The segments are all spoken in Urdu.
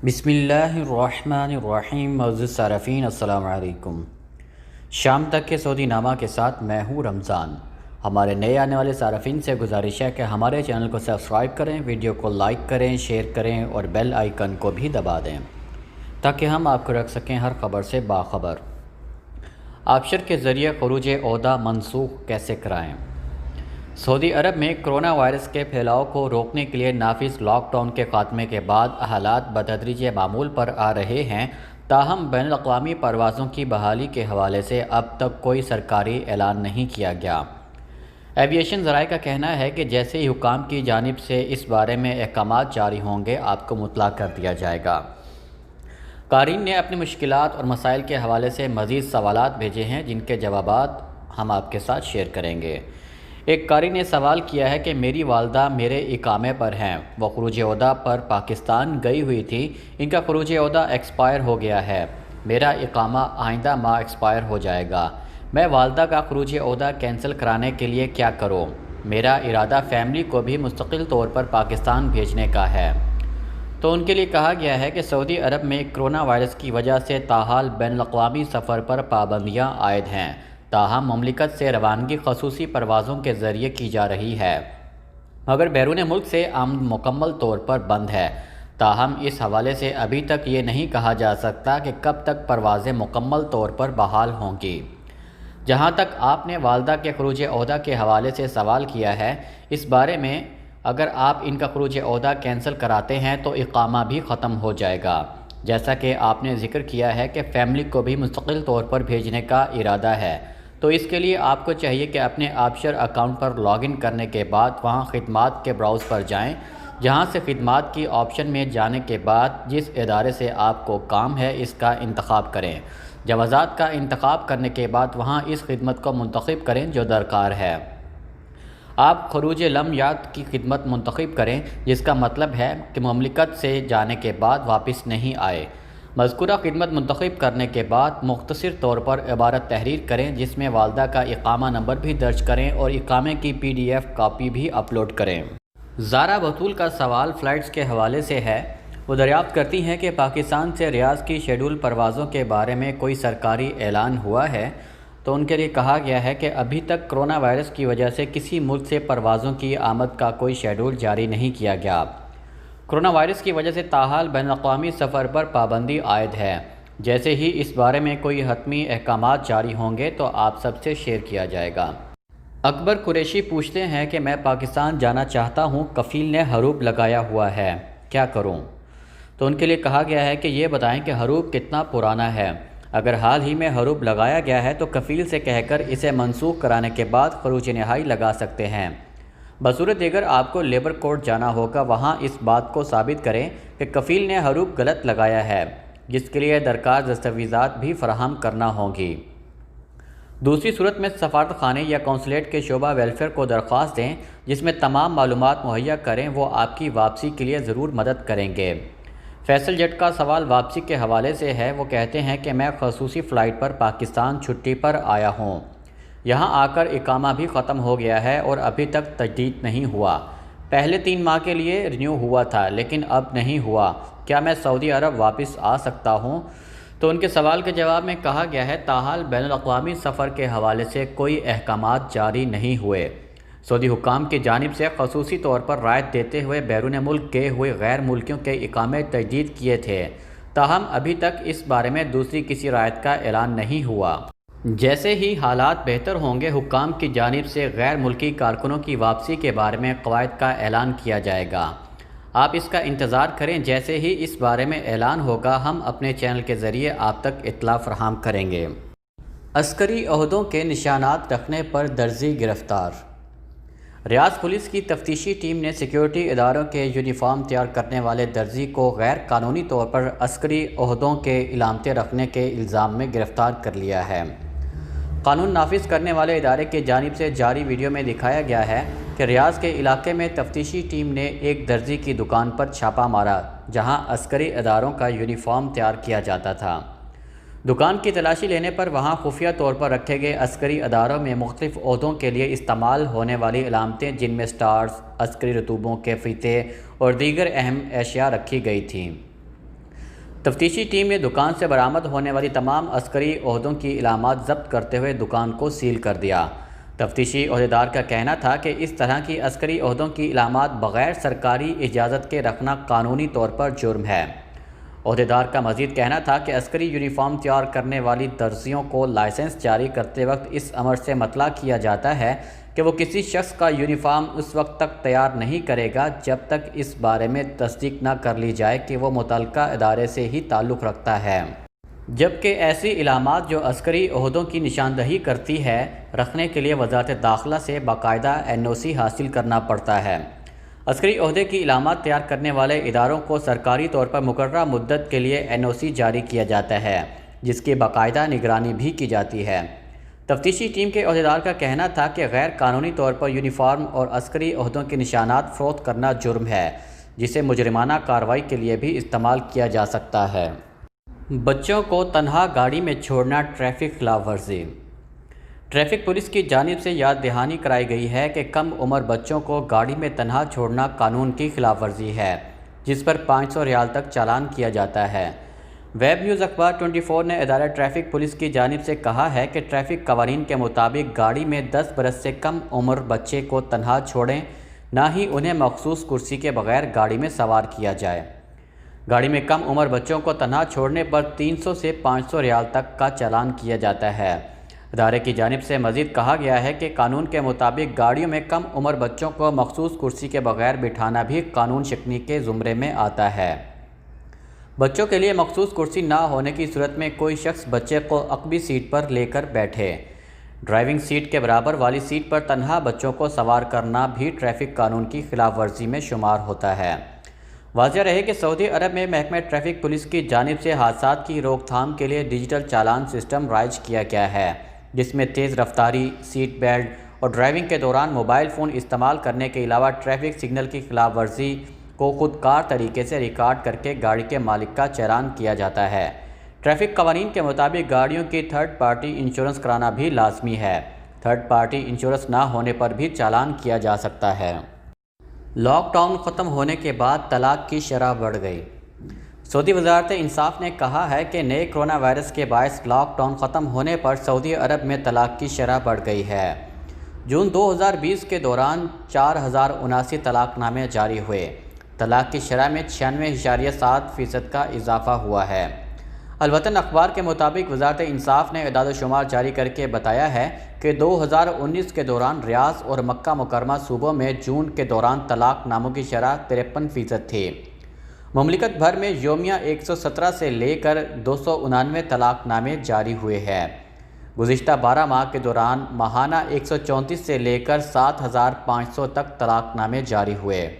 بسم اللہ الرحمن الرحیم۔ معزز صارفین السلام علیکم۔ شام تک کے سعودی نامہ کے ساتھ میں ہوں رمضان۔ ہمارے نئے آنے والے صارفین سے گزارش ہے کہ ہمارے چینل کو سبسکرایب کریں، ویڈیو کو لائک کریں، شیئر کریں اور بیل آئیکن کو بھی دبا دیں تاکہ ہم آپ کو رکھ سکیں ہر خبر سے باخبر۔ آبشر کے ذریعے خروج عہدہ منسوخ کیسے کرائیں؟ سعودی عرب میں کرونا وائرس کے پھیلاؤ کو روکنے کے لیے نافذ لاک ڈاؤن کے خاتمے کے بعد حالات بتدریج معمول پر آ رہے ہیں، تاہم بین الاقوامی پروازوں کی بحالی کے حوالے سے اب تک کوئی سرکاری اعلان نہیں کیا گیا۔ ایویشن ذرائع کا کہنا ہے کہ جیسے ہی حکام کی جانب سے اس بارے میں احکامات جاری ہوں گے آپ کو مطلع کر دیا جائے گا۔ قارئین نے اپنی مشکلات اور مسائل کے حوالے سے مزید سوالات بھیجے ہیں جن کے جوابات ہم آپ کے ساتھ شیئر کریں گے۔ ایک قاری نے سوال کیا ہے کہ میری والدہ میرے اقامے پر ہیں، وہ خروج عہدہ پر پاکستان گئی ہوئی تھی، ان کا خروج عہدہ ایکسپائر ہو گیا ہے، میرا اقامہ آئندہ ماہ ایکسپائر ہو جائے گا، میں والدہ کا خروج عہدہ کینسل کرانے کے لیے کیا کروں؟ میرا ارادہ فیملی کو بھی مستقل طور پر پاکستان بھیجنے کا ہے۔ تو ان کے لیے کہا گیا ہے کہ سعودی عرب میں کرونا وائرس کی وجہ سے تاحال بین الاقوامی سفر پر پابندیاں عائد ہیں، تاہم مملکت سے روانگی خصوصی پروازوں کے ذریعے کی جا رہی ہے، مگر بیرون ملک سے آمد مکمل طور پر بند ہے۔ تاہم اس حوالے سے ابھی تک یہ نہیں کہا جا سکتا کہ کب تک پروازیں مکمل طور پر بحال ہوں گی۔ جہاں تک آپ نے والدہ کے خروج عہدہ کے حوالے سے سوال کیا ہے، اس بارے میں اگر آپ ان کا خروج عہدہ کینسل کراتے ہیں تو اقامہ بھی ختم ہو جائے گا، جیسا کہ آپ نے ذکر کیا ہے کہ فیملی کو بھی مستقل طور پر بھیجنے کا ارادہ ہے، تو اس کے لیے آپ کو چاہیے کہ اپنے آبشر اکاؤنٹ پر لاگ ان کرنے کے بعد وہاں خدمات کے براؤز پر جائیں، جہاں سے خدمات کی آپشن میں جانے کے بعد جس ادارے سے آپ کو کام ہے اس کا انتخاب کریں۔ جوازات کا انتخاب کرنے کے بعد وہاں اس خدمت کو منتخب کریں جو درکار ہے۔ آپ خروج لمحیات کی خدمت منتخب کریں، جس کا مطلب ہے کہ مملکت سے جانے کے بعد واپس نہیں آئے۔ مذکورہ خدمت منتخب کرنے کے بعد مختصر طور پر عبارت تحریر کریں جس میں والدہ کا اقامہ نمبر بھی درج کریں اور اقامے کی PDF کاپی بھی اپلوڈ کریں۔ زارا بطول کا سوال فلائٹس کے حوالے سے ہے۔ وہ دریافت کرتی ہیں کہ پاکستان سے ریاض کی شیڈول پروازوں کے بارے میں کوئی سرکاری اعلان ہوا ہے؟ تو ان کے لیے کہا گیا ہے کہ ابھی تک کرونا وائرس کی وجہ سے کسی ملک سے پروازوں کی آمد کا کوئی شیڈول جاری نہیں کیا گیا۔ کرونا وائرس کی وجہ سے تاحال بین الاقوامی سفر پر پابندی عائد ہے، جیسے ہی اس بارے میں کوئی حتمی احکامات جاری ہوں گے تو آپ سب سے شیئر کیا جائے گا۔ اکبر قریشی پوچھتے ہیں کہ میں پاکستان جانا چاہتا ہوں، کفیل نے حروب لگایا ہوا ہے، کیا کروں؟ تو ان کے لیے کہا گیا ہے کہ یہ بتائیں کہ حروب کتنا پرانا ہے۔ اگر حال ہی میں حروب لگایا گیا ہے تو کفیل سے کہہ کر اسے منسوخ کرانے کے بعد خروج نہائی لگا سکتے ہیں۔ بصورت دیگر آپ کو لیبر کورٹ جانا ہوگا، وہاں اس بات کو ثابت کریں کہ کفیل نے حروب غلط لگایا ہے، جس کے لیے درکار دستاویزات بھی فراہم کرنا ہوں گی۔ دوسری صورت میں سفارت خانے یا قونصلیٹ کے شعبہ ویلفیئر کو درخواست دیں جس میں تمام معلومات مہیا کریں، وہ آپ کی واپسی کے لیے ضرور مدد کریں گے۔ فیصل جٹ کا سوال واپسی کے حوالے سے ہے۔ وہ کہتے ہیں کہ میں خصوصی فلائٹ پر پاکستان چھٹی پر آیا ہوں، یہاں آ کر اقامہ بھی ختم ہو گیا ہے اور ابھی تک تجدید نہیں ہوا۔ پہلے 3 ماہ کے لیے رینیو ہوا تھا لیکن اب نہیں ہوا، کیا میں سعودی عرب واپس آ سکتا ہوں؟ تو ان کے سوال کے جواب میں کہا گیا ہے تاحال بین الاقوامی سفر کے حوالے سے کوئی احکامات جاری نہیں ہوئے۔ سعودی حکام کی جانب سے خصوصی طور پر رعایت دیتے ہوئے بیرون ملک گئے ہوئے غیر ملکیوں کے اقامے تجدید کیے تھے، تاہم ابھی تک اس بارے میں دوسری کسی رعایت کا اعلان نہیں ہوا۔ جیسے ہی حالات بہتر ہوں گے حکام کی جانب سے غیر ملکی کارکنوں کی واپسی کے بارے میں قواعد کا اعلان کیا جائے گا۔ آپ اس کا انتظار کریں، جیسے ہی اس بارے میں اعلان ہوگا ہم اپنے چینل کے ذریعے آپ تک اطلاع فراہم کریں گے۔ عسکری عہدوں کے نشانات رکھنے پر درزی گرفتار۔ ریاض پولیس کی تفتیشی ٹیم نے سیکریٹی اداروں کے یونیفارم تیار کرنے والے درزی کو غیر قانونی طور پر عسکری عہدوں کے علامتیں رکھنے کے الزام میں گرفتار کر لیا ہے۔ قانون نافذ کرنے والے ادارے کی جانب سے جاری ویڈیو میں دکھایا گیا ہے کہ ریاض کے علاقے میں تفتیشی ٹیم نے ایک درزی کی دکان پر چھاپا مارا جہاں عسکری اداروں کا یونیفارم تیار کیا جاتا تھا۔ دکان کی تلاشی لینے پر وہاں خفیہ طور پر رکھے گئے عسکری اداروں میں مختلف عہدوں کے لیے استعمال ہونے والی علامتیں جن میں سٹارز، عسکری رتبوں کے فیتے اور دیگر اہم اشیاء رکھی گئی تھیں۔ تفتیشی ٹیم نے دکان سے برآمد ہونے والی تمام عسکری عہدوں کی علامات ضبط کرتے ہوئے دکان کو سیل کر دیا۔ تفتیشی عہدیدار کا کہنا تھا کہ اس طرح کی عسکری عہدوں کی علامات بغیر سرکاری اجازت کے رکھنا قانونی طور پر جرم ہے۔ عہدیدار کا مزید کہنا تھا کہ عسکری یونیفارم تیار کرنے والی درزیوں کو لائسنس جاری کرتے وقت اس امر سے مطلع کیا جاتا ہے کہ وہ کسی شخص کا یونیفارم اس وقت تک تیار نہیں کرے گا جب تک اس بارے میں تصدیق نہ کر لی جائے کہ وہ متعلقہ ادارے سے ہی تعلق رکھتا ہے، جبکہ ایسی علامات جو عسکری عہدوں کی نشاندہی کرتی ہے رکھنے کے لیے وزارت داخلہ سے باقاعدہ NOC حاصل کرنا پڑتا ہے۔ عسکری عہدے کی علامات تیار کرنے والے اداروں کو سرکاری طور پر مقررہ مدت کے لیے NOC جاری کیا جاتا ہے، جس کی باقاعدہ نگرانی بھی کی جاتی ہے۔ تفتیشی ٹیم کے عہدیدار کا کہنا تھا کہ غیر قانونی طور پر یونیفارم اور عسکری عہدوں کے نشانات فروخت کرنا جرم ہے، جسے مجرمانہ کارروائی کے لیے بھی استعمال کیا جا سکتا ہے۔ بچوں کو تنہا گاڑی میں چھوڑنا ٹریفک خلاف ورزی۔ ٹریفک پولیس کی جانب سے یاد دہانی کرائی گئی ہے کہ کم عمر بچوں کو گاڑی میں تنہا چھوڑنا قانون کی خلاف ورزی ہے، جس پر 500 ریال تک چالان کیا جاتا ہے۔ ویب نیوز اخبار 24 نے ادارہ ٹریفک پولیس کی جانب سے کہا ہے کہ ٹریفک قوانین کے مطابق گاڑی میں 10 برس سے کم عمر بچے کو تنہا چھوڑیں، نہ ہی انہیں مخصوص کرسی کے بغیر گاڑی میں سوار کیا جائے۔ گاڑی میں کم عمر بچوں کو تنہا چھوڑنے پر 300 سے 500 ریال تک کا چالان کیا جاتا ہے۔ ادارے کی جانب سے مزید کہا گیا ہے کہ قانون کے مطابق گاڑیوں میں کم عمر بچوں کو مخصوص کرسی کے بغیر بٹھانا بھی قانون شکنی کے زمرے میں آتا ہے۔ بچوں کے لیے مخصوص کرسی نہ ہونے کی صورت میں کوئی شخص بچے کو عقبی سیٹ پر لے کر بیٹھے۔ ڈرائیونگ سیٹ کے برابر والی سیٹ پر تنہا بچوں کو سوار کرنا بھی ٹریفک قانون کی خلاف ورزی میں شمار ہوتا ہے۔ واضح رہے کہ سعودی عرب میں محکمہ ٹریفک پولیس کی جانب سے حادثات کی روک تھام کے لیے ڈیجیٹل چالان سسٹم رائج کیا گیا ہے، جس میں تیز رفتاری، سیٹ بیلٹ اور ڈرائیونگ کے دوران موبائل فون استعمال کرنے کے علاوہ ٹریفک سگنل کی خلاف ورزی کو خود کار طریقے سے ریکارڈ کر کے گاڑی کے مالک کا چالان کیا جاتا ہے۔ ٹریفک قوانین کے مطابق گاڑیوں کی تھرڈ پارٹی انشورنس کرانا بھی لازمی ہے۔ تھرڈ پارٹی انشورنس نہ ہونے پر بھی چالان کیا جا سکتا ہے۔ لاک ڈاؤن ختم ہونے کے بعد طلاق کی شرح بڑھ گئی۔ سعودی وزارت انصاف نے کہا ہے کہ نئے کرونا وائرس کے باعث لاک ڈاؤن ختم ہونے پر سعودی عرب میں طلاق کی شرح بڑھ گئی ہے۔ جون 2020 کے دوران 4079 طلاق نامے جاری ہوئے۔ طلاق کی شرح میں 96.7% کا اضافہ ہوا ہے۔ الوطن اخبار کے مطابق وزارت انصاف نے اعداد و شمار جاری کر کے بتایا ہے کہ 2019 کے دوران ریاض اور مکہ مکرمہ صوبوں میں جون کے دوران طلاق ناموں کی شرح 53% تھی۔ مملکت بھر میں یومیہ 117 سے لے کر 299 طلاق نامے جاری ہوئے ہیں۔ گزشتہ 12 ماہ کے دوران ماہانہ 134 سے لے کر 7500 تک طلاق نامے جاری ہوئے۔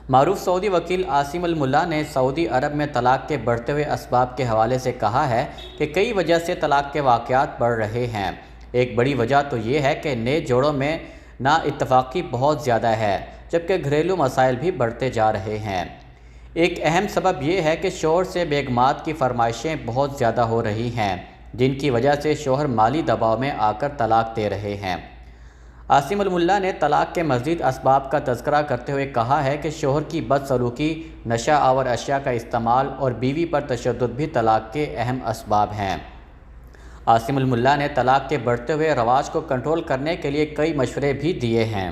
معروف سعودی وکیل عاصم الملا نے سعودی عرب میں طلاق کے بڑھتے ہوئے اسباب کے حوالے سے کہا ہے کہ کئی وجہ سے طلاق کے واقعات بڑھ رہے ہیں۔ ایک بڑی وجہ تو یہ ہے کہ نئے جوڑوں میں نا اتفاقی بہت زیادہ ہے، جبکہ گھریلو مسائل بھی بڑھتے جا رہے ہیں۔ ایک اہم سبب یہ ہے کہ شوہر سے بیگمات کی فرمائشیں بہت زیادہ ہو رہی ہیں، جن کی وجہ سے شوہر مالی دباؤ میں آ کر طلاق دے رہے ہیں۔ عاصم الملا نے طلاق کے مزید اسباب کا تذکرہ کرتے ہوئے کہا ہے کہ شوہر کی بدسلوکی، نشہ آور اشیاء کا استعمال اور بیوی پر تشدد بھی طلاق کے اہم اسباب ہیں۔ عاصم الملا نے طلاق کے بڑھتے ہوئے رواج کو کنٹرول کرنے کے لیے کئی مشورے بھی دیے ہیں۔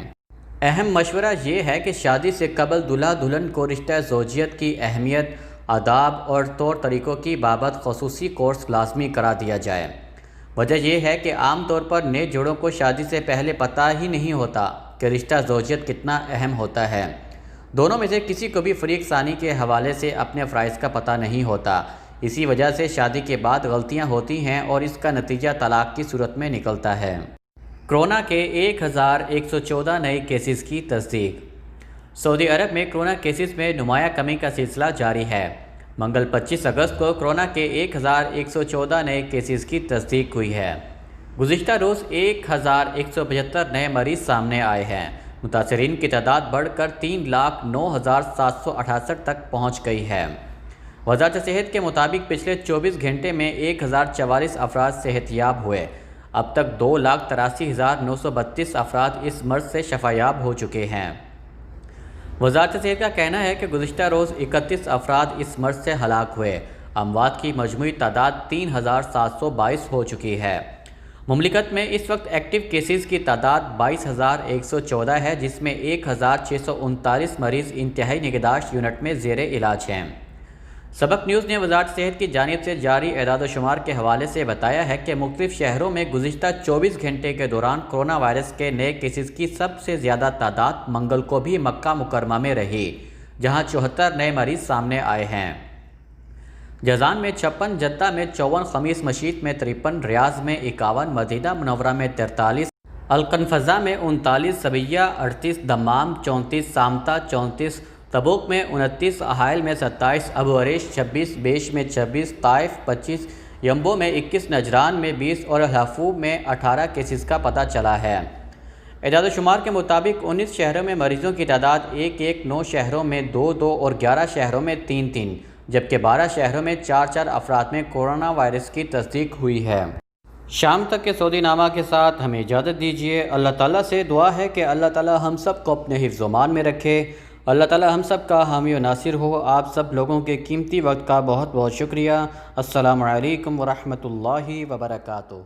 اہم مشورہ یہ ہے کہ شادی سے قبل دلہا دلہن کو رشتہ زوجیت کی اہمیت، آداب اور طور طریقوں کی بابت خصوصی کورس لازمی کرا دیا جائے۔ وجہ یہ ہے کہ عام طور پر نئے جوڑوں کو شادی سے پہلے پتہ ہی نہیں ہوتا کہ رشتہ زوجیت کتنا اہم ہوتا ہے۔ دونوں میں سے کسی کو بھی فریق ثانی کے حوالے سے اپنے فرائض کا پتہ نہیں ہوتا۔ اسی وجہ سے شادی کے بعد غلطیاں ہوتی ہیں اور اس کا نتیجہ طلاق کی صورت میں نکلتا ہے۔ کرونا کے 1114 نئے کیسز کی تصدیق۔ سعودی عرب میں کرونا کیسز میں نمایاں کمی کا سلسلہ جاری ہے۔ منگل 25 اگست کو کرونا کے 1114 نئے کیسز کی تصدیق ہوئی ہے۔ گزشتہ روز 1175 نئے مریض سامنے آئے ہیں۔ متاثرین کی تعداد بڑھ کر 3,09,768 تک پہنچ گئی ہے۔ وزارت صحت کے مطابق پچھلے 24 گھنٹے میں 1044 افراد صحت یاب ہوئے۔ اب تک 2,83,932 افراد اس مرض سے شفا یاب ہو چکے ہیں۔ وزارت صحت کا کہنا ہے کہ گزشتہ روز 31 افراد اس مرض سے ہلاک ہوئے۔ اموات کی مجموعی تعداد 3722 ہو چکی ہے۔ مملکت میں اس وقت ایکٹیو کیسز کی تعداد 22114 ہے، جس میں 1639 مریض انتہائی نگہداشت یونٹ میں زیر علاج ہیں۔ سبق نیوز نے وزارت صحت کی جانب سے جاری اعداد و شمار کے حوالے سے بتایا ہے کہ مختلف شہروں میں گزشتہ 24 گھنٹے کے دوران کرونا وائرس کے نئے کیسز کی سب سے زیادہ تعداد منگل کو بھی مکہ مکرمہ میں رہی، جہاں 74 نئے مریض سامنے آئے ہیں۔ جازان میں 56، جدہ میں 54، خمیس مشیط میں 53، ریاض میں 51، مدینہ منورہ میں 43، القنفذہ میں 39، سبیہ 38، دمام 34، سامتہ 34، تبوک میں 29، احائل میں 27، ابو عریش 26، بیش میں 26، طائف 25، یمبو میں 21، نجران میں 20 اور حفو میں 18 کیسز کا پتہ چلا ہے۔ اعداد و شمار کے مطابق 19 شہروں میں مریضوں کی تعداد 1، 9 شہروں میں 2 اور 11 شہروں میں 3، جبکہ 12 شہروں میں 4 افراد میں کورونا وائرس کی تصدیق ہوئی ہے۔ شام تک کے سعودی نامہ کے ساتھ ہمیں اجازت دیجیے۔ اللہ تعالیٰ سے دعا ہے کہ اللہ تعالیٰ ہم سب کو اپنے حفظ و امان میں رکھے۔ اللہ تعالیٰ ہم سب کا حامی و ناصر ہو۔ آپ سب لوگوں کے قیمتی وقت کا بہت بہت شکریہ۔ السلام علیکم ورحمۃ اللہ وبرکاتہ۔